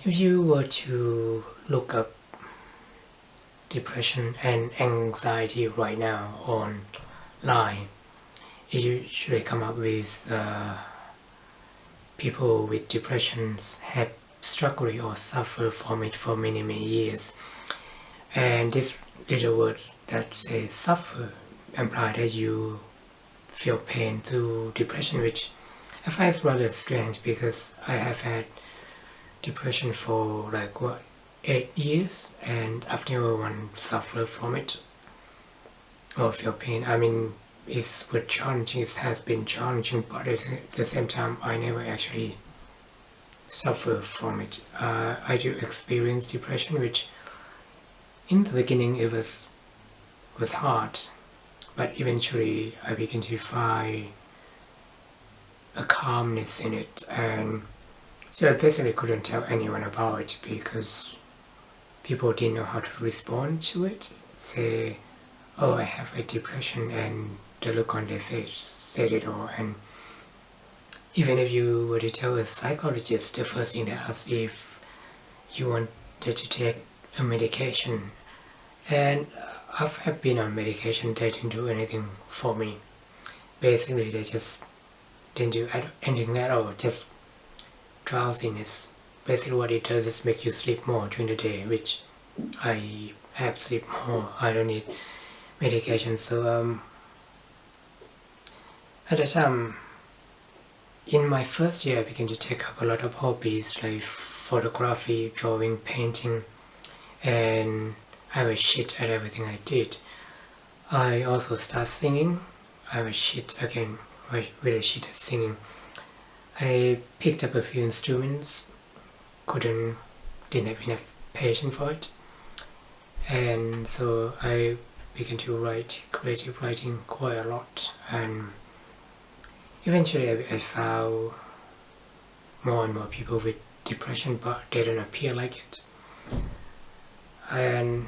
If you were to look up depression and anxiety right now online, it usually come up with people with depressions have struggled or suffered from it for many years. And this little word that says suffer implies that you feel pain through depression, which I find is rather strange because I have had depression for like 8 years, and I've never once suffered from it or feel pain. I mean, it's challenging. It has been challenging, but at the same time, I never actually suffer from it. I do experience depression, which in the beginning it was hard, but eventually I began to find a calmness in it, and so I basically couldn't tell anyone about it because people didn't know how to respond to it. Say, oh, I have a depression, and the look on their face said it all. And even if you were to tell a psychologist, the first thing they ask if you wanted to take a medication, and I've been on medication, they didn't do anything for me. Basically, they just didn't do anything at all, just drowsiness. Basically what it does is make you sleep more during the day, which I have sleep more. I don't need medication. So at the time, in my first year, I began to take up a lot of hobbies like photography, drawing, painting, and I was shit at everything I did. I also started singing. I was shit again, really shit at singing. I picked up a few instruments, didn't have enough patience for it, and so I began to write creative writing quite a lot, and eventually I found more and more people with depression, but they don't appear like it, and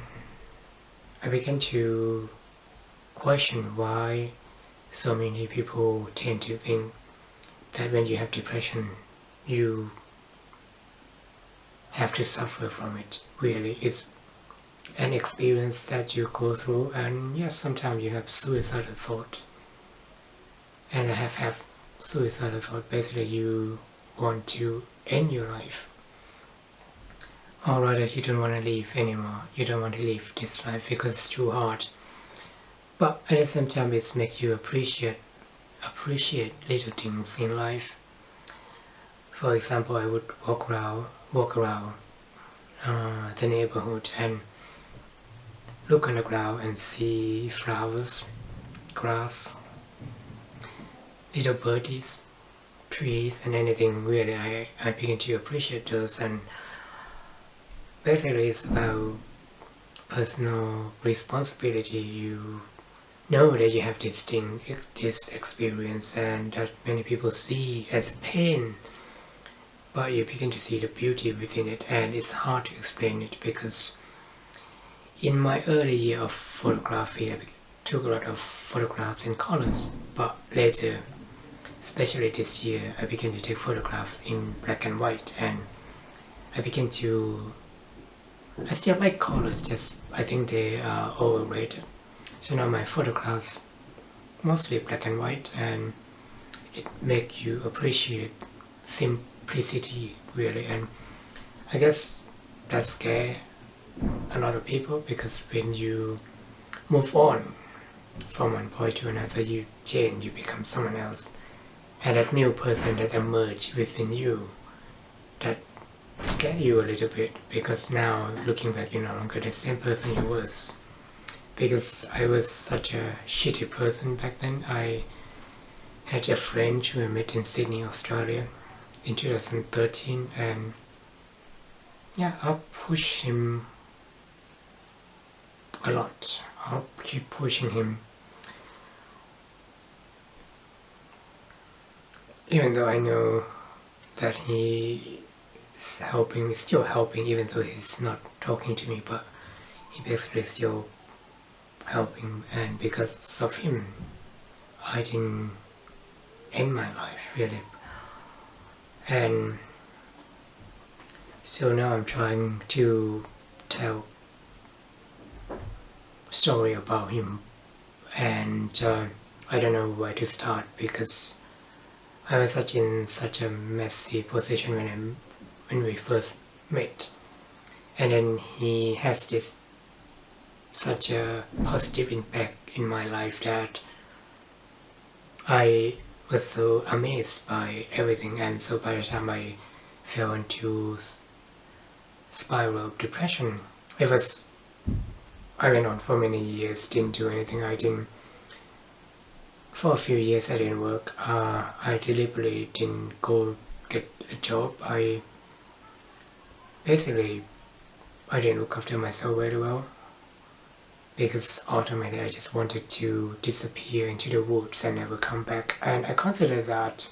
I began to question why so many people tend to think that when you have depression you have to suffer from it. Really, it's an experience that you go through, and yes, sometimes you have suicidal thought, and I have had suicidal thought. Basically you want to end your life, or rather you don't want to live anymore. You don't want to live this life because it's too hard, but at the same time it makes you appreciate little things in life. For example, I would walk around the neighborhood and look on the ground and see flowers, grass, little birdies, trees, and anything really. I begin to appreciate those, and basically it's about personal responsibility. You know that you have this experience, and that many people see as pain, but you begin to see the beauty within it, and it's hard to explain it because in my early year of photography I took a lot of photographs in colors, but later, especially this year, I began to take photographs in black and white, and I still like colors, just I think they are overrated. So now my photographs mostly black and white, and it makes you appreciate simplicity really, and I guess that scares a lot of people because when you move on from one point to another, you change, you become someone else, and that new person that emerged within you, that scare you a little bit because now looking back you're no longer the same person you was, because I was such a shitty person back then. I had a friend who I met in Sydney, Australia in 2013, and yeah, I'll push him a lot. I'll keep pushing him even though I know that he is still helping, even though he's not talking to me, but he basically still helping, and because of him I didn't end my life really. And So now I'm trying to tell story about him, and I don't know where to start because I was in such a messy position when we first met, and then he has this such a positive impact in my life that I was so amazed by everything, and so by the time I fell into spiral of depression, it was I went on for many years, didn't do anything. I didn't For a few years I didn't work. I deliberately didn't go get a job. Basically I didn't look after myself very well because ultimately I just wanted to disappear into the woods and never come back. And I consider that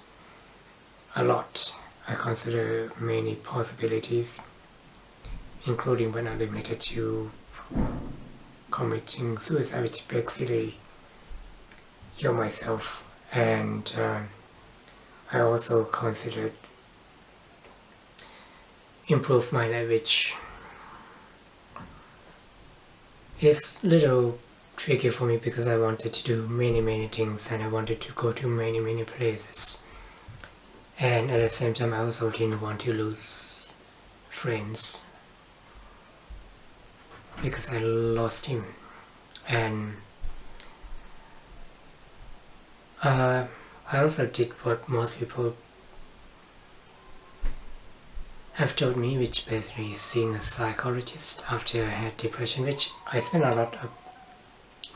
a lot. I consider many possibilities, including but not limited to committing suicide, which basically kill myself. And I also considered improve my life, which is little tricky for me because I wanted to do many things and I wanted to go to many places, and at the same time I also didn't want to lose friends because I lost him. And I also did what most people have told me, which basically is seeing a psychologist after I had depression, which I spent a lot of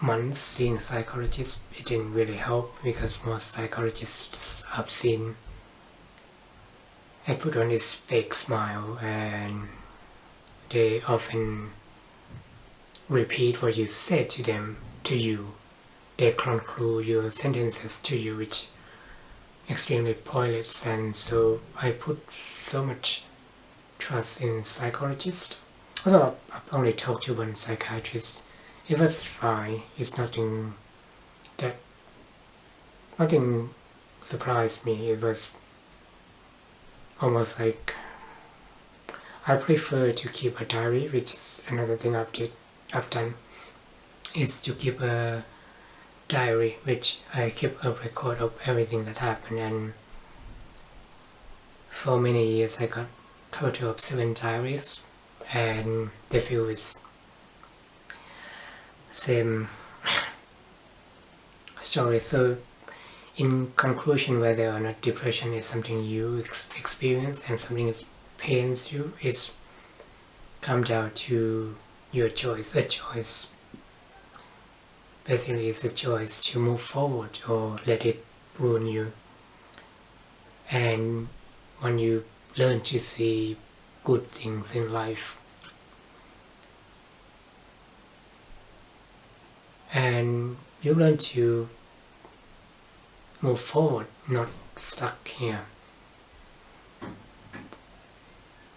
months seeing a psychologist. It didn't really help because most psychologists I've seen had put on this fake smile and they often repeat what you said to them to you. They conclude your sentences to you, which extremely pointless. And so I put so much trust in psychologists. Although I've only talked to one psychiatrist, it was fine. It's nothing surprised me. It was almost like I prefer to keep a diary, which is another thing I've done, is to keep a diary, which I keep a record of everything that happened. And for many years I got a total of 7 diaries, and they fill with same story. So in conclusion, whether or not depression is something you experience and something that pains you, is come down to your choice. A choice basically is a choice to move forward or let it ruin you. And when you learn to see good things in life and you learn to move forward, not stuck here.